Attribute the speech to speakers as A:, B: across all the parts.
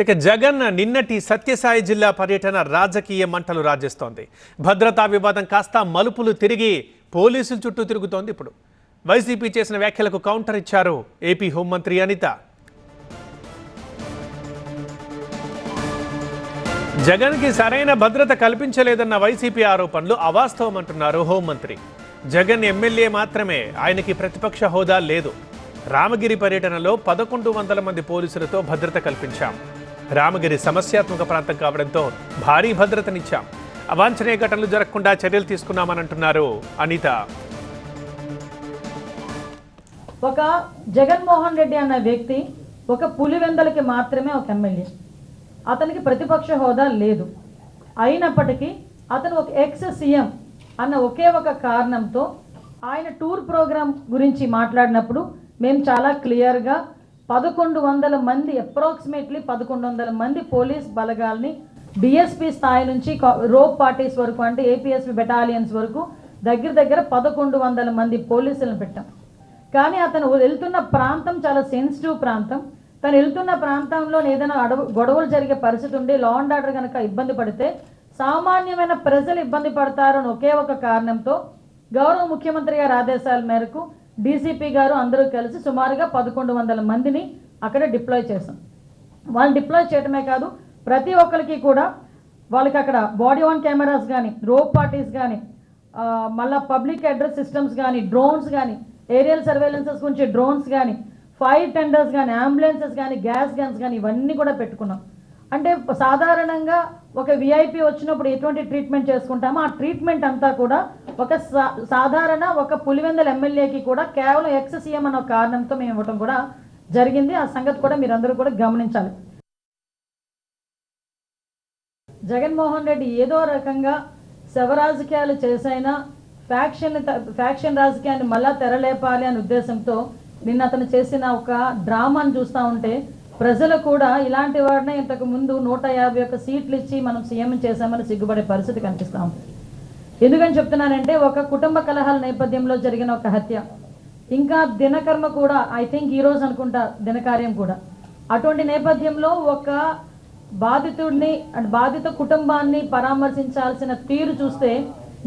A: ఇక జగన్ నిన్నటి సత్యసాయి జిల్లా పర్యటన రాజకీయ మంటలు రాజేస్తోంది. భద్రతా వివాదం కాస్త మలుపులు తిరిగి పోలీసుల చుట్టూ తిరుగుతోంది. ఇప్పుడు వైసీపీ చేసిన వ్యాఖ్యలకు కౌంటర్ ఇచ్చారు ఏపీ హోంమంత్రి అనిత. జగన్కి సరైన భద్రత కల్పించలేదన్న వైసీపీ ఆరోపణలు అవాస్తవం అంటున్నారు హోంమంత్రి. జగన్ ఎమ్మెల్యే మాత్రమే, ఆయనకి ప్రతిపక్ష హోదా లేదు. రామగిరి పర్యటనలో 1100 మంది పోలీసులతో భద్రత కల్పించాం. రామగిరి సమస్యాత్మక ప్రాంతం కావడంతో భారీ భద్రతనిచ్చాం. అవాంఛనీయ ఘటనలు జరగకుండా చర్యలు తీసుకున్నామని అంటున్నారు అనిత.
B: ఒక జగన్మోహన్ రెడ్డి అన్న వ్యక్తి ఒక పులివెందలకి మాత్రమే ఒక ఎమ్మెల్యే. అతనికి ప్రతిపక్ష హోదా లేదు. అయినప్పటికీ అతను ఒక ఎక్స్ సీఎం అన్న ఒకే ఒక కారణంతో ఆయన టూర్ ప్రోగ్రాం గురించి మాట్లాడినప్పుడు మేము చాలా క్లియర్గా 1100 మంది, అప్రాక్సిమేట్లీ 1100 మంది పోలీస్ బలగాల్ని డిఎస్పీ స్థాయి నుంచి రోప్ పార్టీస్ వరకు, అంటే ఏపీఎస్పీ బెటాలియన్స్ వరకు దగ్గర 1100 మంది పోలీసులను పెట్టాం. కానీ అతను వెళ్తున్న ప్రాంతం చాలా సెన్సిటివ్ ప్రాంతం. తను వెళ్తున్న ప్రాంతంలో ఏదైనా గొడవలు జరిగే పరిస్థితి ఉండి లా అండ్ ఆర్డర్ కనుక ఇబ్బంది పడితే సామాన్యమైన ప్రజలు ఇబ్బంది పడతారు అని ఒకే ఒక కారణంతో గౌరవ ముఖ్యమంత్రి గారి ఆదేశాల మేరకు డీసీపీ గారు అందరూ కలిసి సుమారుగా 1100 మందిని అక్కడ డిప్లాయ్ చేశాం. వాళ్ళు డిప్లాయ్ చేయటమే కాదు, ప్రతి ఒక్కరికి కూడా వాళ్ళకి అక్కడ బాడీ ఆన్ కెమెరాస్ కానీ, రోప్ పార్టీస్ కానీ, మళ్ళీ పబ్లిక్ అడ్రస్ సిస్టమ్స్ కానీ, డ్రోన్స్ కానీ, ఏరియల్ సర్వేలెన్సెస్ గురించి డ్రోన్స్ కానీ, ఫైర్ టెండర్స్ కానీ, అంబులెన్సెస్ కానీ, గ్యాస్ గన్స్ కానీ ఇవన్నీ కూడా పెట్టుకున్నాం. అంటే సాధారణంగా ఒక విఐపి వచ్చినప్పుడు ఎటువంటి ట్రీట్మెంట్ చేసుకుంటామో ఆ ట్రీట్మెంట్ అంతా కూడా ఒక సాధారణ ఒక పులివెందల ఎమ్మెల్యేకి కూడా కేవలం ఎక్స్ సీఎం అన్న కారణంతో మేము ఇవ్వటం కూడా జరిగింది. ఆ సంగతి కూడా మీరందరూ కూడా గమనించాలి. జగన్మోహన్ రెడ్డి ఏదో రకంగా శవ రాజకీయాలు చేసైనా ఫ్యాక్షన్ రాజకీయాన్ని మళ్ళా తెరలేపాలి అనే ఉద్దేశంతో నిన్న అతను చేసిన ఒక డ్రామాను చూస్తూ ఉంటే ప్రజలు కూడా ఇలాంటి వాడినే ఇంతకు ముందు 151 సీట్లు ఇచ్చి మనం సీఎం చేశామని సిగ్గుపడే పరిస్థితి కనిపిస్తూ ఉంది. ఎందుకని చెప్తున్నానంటే ఒక కుటుంబ కలహాల నేపథ్యంలో జరిగిన ఒక హత్య, ఇంకా దినకర్మ కూడా ఐ థింక్ ఈరోజు అనుకుంటా దినకార్యం కూడా, అటువంటి నేపథ్యంలో ఒక బాధితుడిని అంటే బాధిత కుటుంబాన్ని పరామర్శించాల్సిన తీరు చూస్తే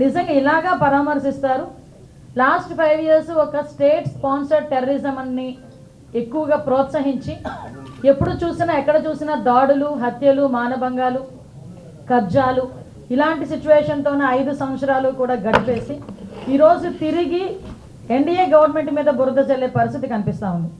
B: నిజంగా ఇలాగా పరామర్శిస్తారు? లాస్ట్ 5 years ఒక స్టేట్ స్పాన్సర్డ్ టెర్రరిజం అని ఎక్కువగా ప్రోత్సహించి ఎప్పుడు చూసినా ఎక్కడ చూసినా దాడులు, హత్యలు, మానభంగాలు, కబ్జాలు ఇలాంటి సిచ్యువేషన్తోనే 5 సంవత్సరాలు కూడా గడిపేసి ఈరోజు తిరిగి ఎన్డీఏ గవర్నమెంట్ మీద బురద చల్లే పరిస్థితి కనిపిస్తూ ఉంది.